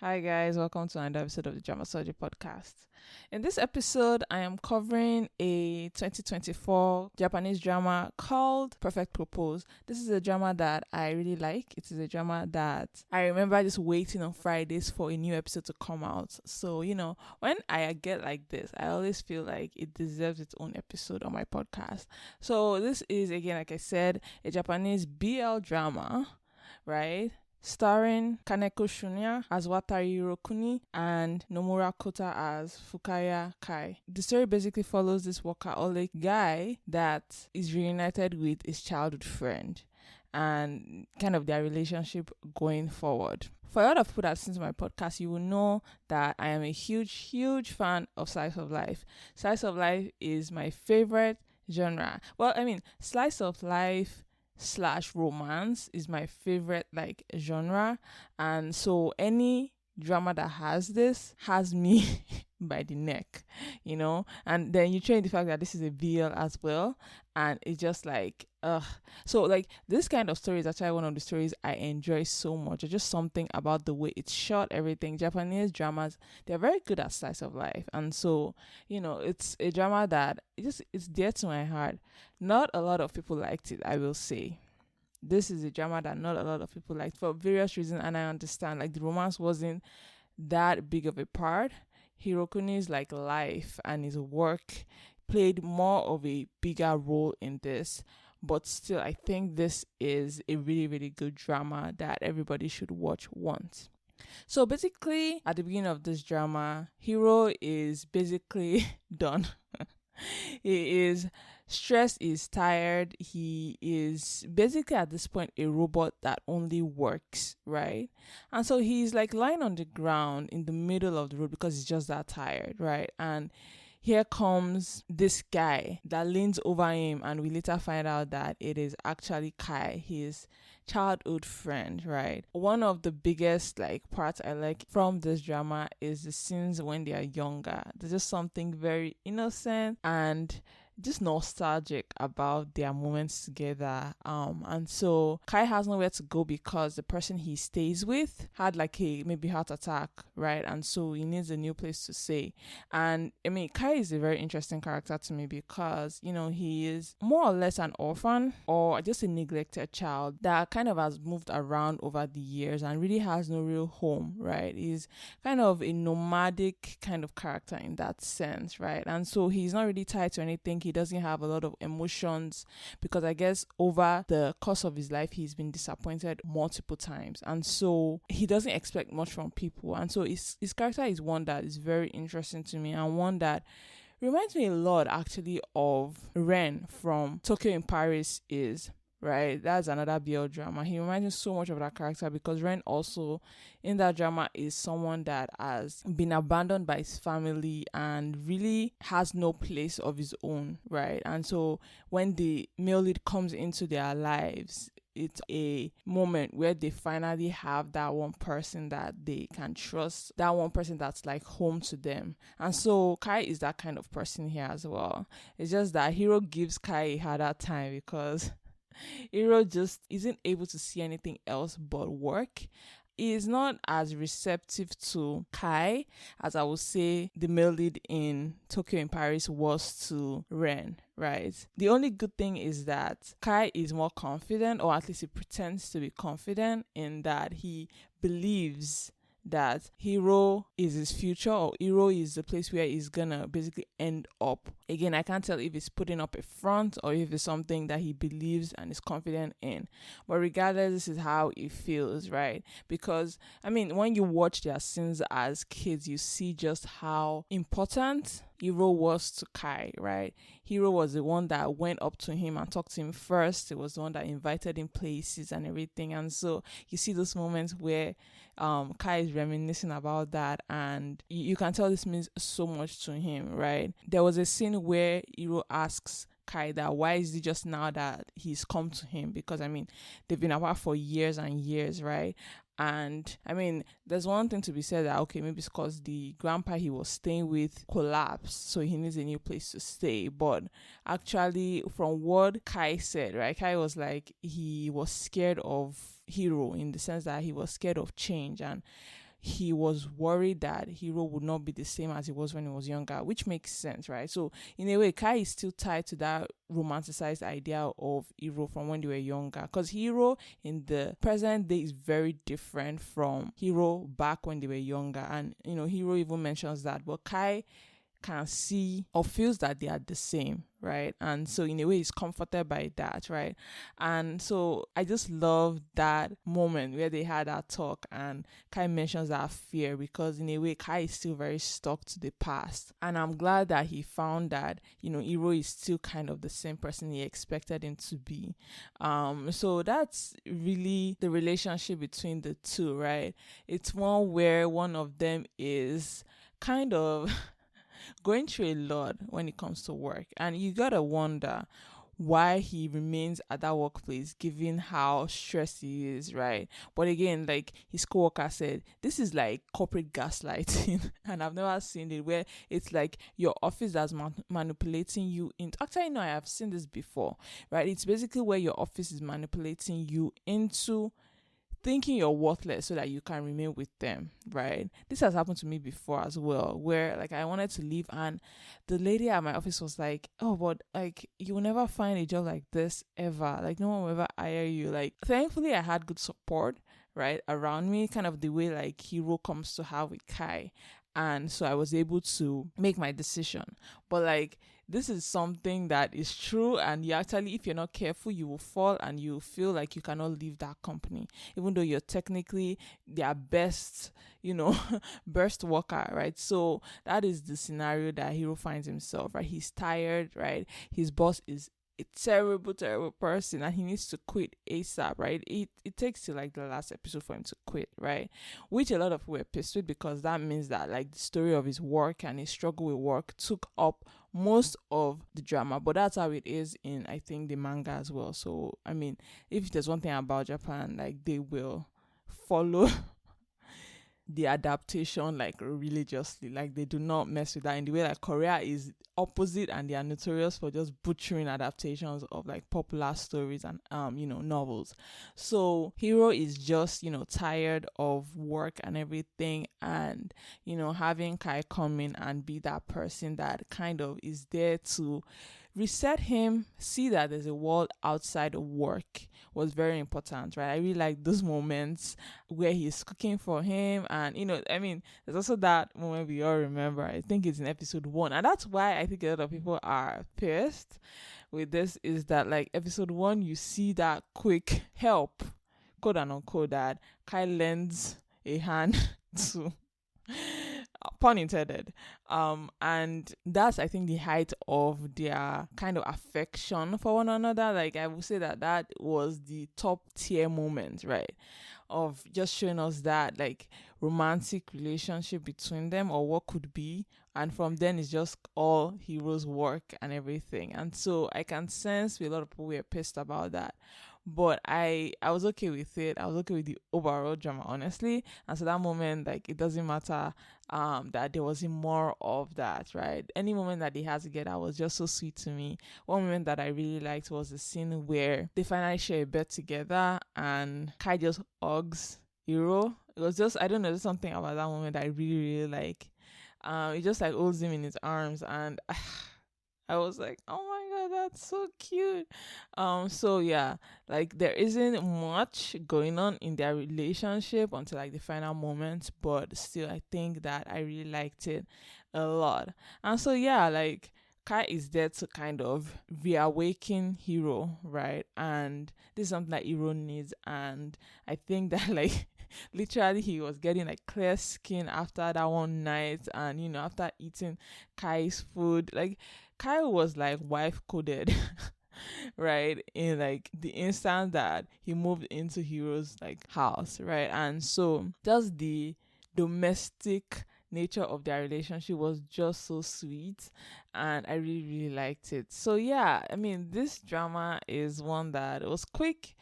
Hi guys, welcome to another episode of the Drama Surgery podcast. In this episode, I am covering a 2024 Japanese drama called Perfect Propose. This is a drama that I really like. It is a drama that I remember just waiting on Fridays for a new episode to come out. So, when I get like this, I always feel like it deserves its own episode on my podcast. So this is, again, like I said, a Japanese BL drama, right? Starring Kaneko Shunya as Watari Hirokuni and Nomura Kota as Fukaya Kai. The story basically follows this workaholic guy that is reunited with his childhood friend and kind of their relationship going forward. For a lot of people that listen to my podcast, you will know that I am a huge fan of Slice of Life. Slice of Life is my favorite genre. Slice of Life / romance is my favorite genre, and so any drama that has this has me by the neck, and then you train the fact that this is a BL as well, and it's just this kind of story is actually one of the stories I enjoy so much. It's just something about the way it's shot, everything. Japanese dramas, they're very good at slice of life, and so it's a drama that it's dear to my heart. Not a lot of people liked it, I will say. This is a drama that not a lot of people liked for various reasons, and I understand. The romance wasn't that big of a part. Hirokuni's life and his work played more of a bigger role in this, but still, I think this is a really good drama that everybody should watch once. So basically, at the beginning of this drama, Hiro is basically done. He is stressed, is tired. He is basically at this point a robot that only works, right? And so he's lying on the ground in the middle of the road because he's just that tired, right? And here comes this guy that leans over him, and we later find out that it is actually Kai, his childhood friend, right? One of the biggest parts I like from this drama is the scenes when they are younger. There's just something very innocent and just nostalgic about their moments together. And so Kai has nowhere to go because the person he stays with had a maybe heart attack, right? And so he needs a new place to stay. And Kai is a very interesting character to me because he is more or less an orphan or just a neglected child that kind of has moved around over the years and really has no real home, right? He's kind of a nomadic kind of character in that sense, right? And so he's not really tied to anything. He doesn't have a lot of emotions because I guess over the course of his life he's been disappointed multiple times, and so he doesn't expect much from people. And so his character is one that is very interesting to me, and one that reminds me a lot actually of Ren from Tokyo in Paris is, right? That's another BL drama. He reminds me so much of that character because Ren also in that drama is someone that has been abandoned by his family and really has no place of his own, right? And so when the male lead comes into their lives, it's a moment where they finally have that one person that they can trust, that one person that's home to them. And so Kai is that kind of person here as well. It's just that Hiro gives Kai a harder time because Hiro just isn't able to see anything else but work. He is not as receptive to Kai as I would say the male lead in Tokyo in Paris was to Ren, right? The only good thing is that Kai is more confident, or at least he pretends to be confident in that he believes that Hiro is his future, or Hiro is the place where he's gonna basically end up. Again, I can't tell if he's putting up a front or if it's something that he believes and is confident in. But regardless, this is how it feels, right? Because, when you watch their scenes as kids, you see just how important Hiro was to Kai, right? Hiro was the one that went up to him and talked to him first. It was the one that invited him places and everything. And so you see those moments where Kai is reminiscing about that, and you can tell this means so much to him, right? There was a scene where Hiro asks Kai that why is it just now that he's come to him, because they've been apart for years and years, right? And there's one thing to be said that okay, maybe it's because the grandpa he was staying with collapsed, so he needs a new place to stay. But actually, from what Kai said, right, Kai was he was scared of Hiro in the sense that he was scared of change, and he was worried that Hiro would not be the same as he was when he was younger, which makes sense, right? So in a way, Kai is still tied to that romanticized idea of Hiro from when they were younger, because Hiro in the present day is very different from Hiro back when they were younger. And Hiro even mentions that, but Kai can see or feels that they are the same, right? And so in a way he's comforted by that, right? And so I just love that moment where they had that talk and Kai mentions that fear, because in a way Kai is still very stuck to the past. And I'm glad that he found that Hiro is still kind of the same person he expected him to be. So that's really the relationship between the two, right? It's one where one of them is kind of going through a lot when it comes to work, and you gotta wonder why he remains at that workplace given how stressed he is, right? But again, like his coworker said, this is like corporate gaslighting and I've never seen it, where it's like your office that's manipulating you into, actually I have seen this before, right? It's basically where your office is manipulating you into thinking you're worthless so that you can remain with them, right? This has happened to me before as well, where like I wanted to leave and the lady at my office was like, oh, but like you will never find a job like this ever, like no one will ever hire you. Like thankfully I had good support, right, around me, kind of the way like Hiro comes to have with Kai, and so I was able to make my decision. But like this is something that is true, and you actually, if you're not careful, you will fall and you feel like you cannot leave that company, even though you're technically their best, best worker, right? So that is the scenario that Hiro finds himself, right? He's tired, right? His boss is a terrible person and he needs to quit ASAP, right? It takes till like the last episode for him to quit, right? Which a lot of people were pissed with, because that means that like the story of his work and his struggle with work took up most of the drama. But that's how it is in, I think, the manga as well. So I mean, if there's one thing about Japan, like they will follow the adaptation like religiously, like they do not mess with that, in the way like Korea is opposite and they are notorious for just butchering adaptations of like popular stories and novels. So Hiro is just tired of work and everything, and having Kai come in and be that person that kind of is there to reset him, see that there's a world outside of work, was very important, right? I really like those moments where he's cooking for him, and there's also that moment we all remember, I think it's in episode 1, and that's why I think a lot of people are pissed with this, is that like episode 1 you see that quick help, quote and unquote, that Kai lends a hand to, pun intended, and that's, I think, the height of their kind of affection for one another. Like I would say that was the top tier moment, right, of just showing us that like romantic relationship between them, or what could be. And from then it's just all Hiro's work and everything. And so I can sense a lot of people were pissed about that, but I was okay with it. I was okay with the overall drama, honestly. And so that moment, like, it doesn't matter that there wasn't more of that, right? Any moment that they had together was just so sweet to me. One moment that I really liked was the scene where they finally share a bed together and Kai just hugs Hiro. It was just, I don't know, there's something about that moment that I really, really like. He just like holds him in his arms, and I was like, oh my god, that's so cute. So yeah, like there isn't much going on in their relationship until like the final moment, but still I think that I really liked it a lot. And so yeah, like Kai is there to kind of reawaken Hiro, right? And this is something that Hiro needs, and I think that like literally he was getting like clear skin after that one night, and after eating Kai's food. Like Kai was like wife coded right, in like the instant that he moved into Hiro's like house, right? And so just the domestic nature of their relationship was just so sweet, and I really, really liked it. So yeah, I mean, this drama is one that it was quick.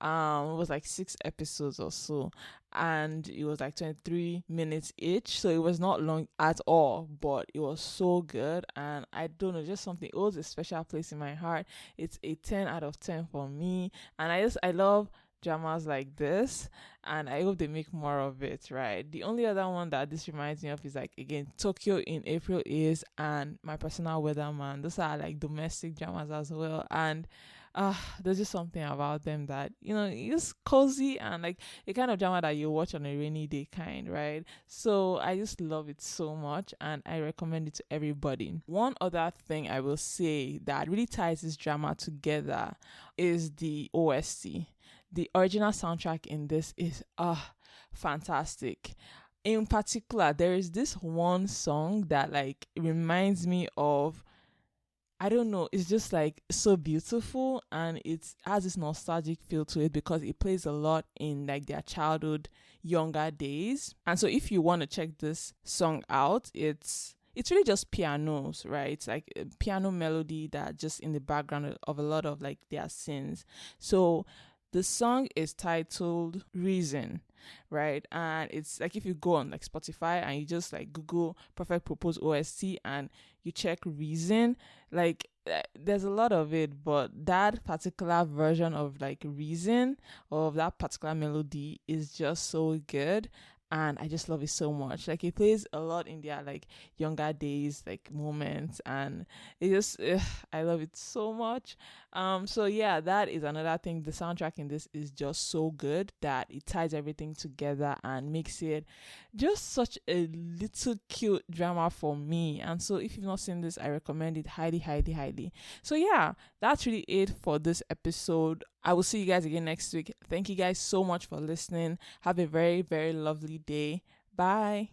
It was like 6 episodes or so, and it was like 23 minutes each, so it was not long at all, but it was so good. And I don't know, just something, it holds a special place in my heart. It's a 10 out of 10 for me, and I love dramas like this, and I hope they make more of it, right? The only other one that this reminds me of is like, again, Tokyo in April is, and My Personal Weatherman. Those are like domestic dramas as well, and there's just something about them that, it's cozy and like a kind of drama that you watch on a rainy day kind, right? So I just love it so much, and I recommend it to everybody. One other thing I will say that really ties this drama together is the OST. The original soundtrack in this is fantastic. In particular, there is this one song that like reminds me of, I don't know, it's just like so beautiful, and it has this nostalgic feel to it because it plays a lot in like their childhood, younger days. And so if you want to check this song out, it's really just pianos, right? It's like a piano melody that just in the background of a lot of like their scenes. So the song is titled Reason, right? And it's like if you go on like Spotify and you just like Google Perfect Propose OST and you check Reason, like there's a lot of it, but that particular version of like Reason, of that particular melody, is just so good. And I just love it so much. Like it plays a lot in their like younger days, like moments, and it just I love it so much. So yeah, that is another thing. The soundtrack in this is just so good that it ties everything together and makes it just such a little cute drama for me. And so if you've not seen this, I recommend it highly, highly, highly. So yeah, that's really it for this episode. I will see you guys again next week. Thank you guys so much for listening. Have a very, very lovely day. Bye.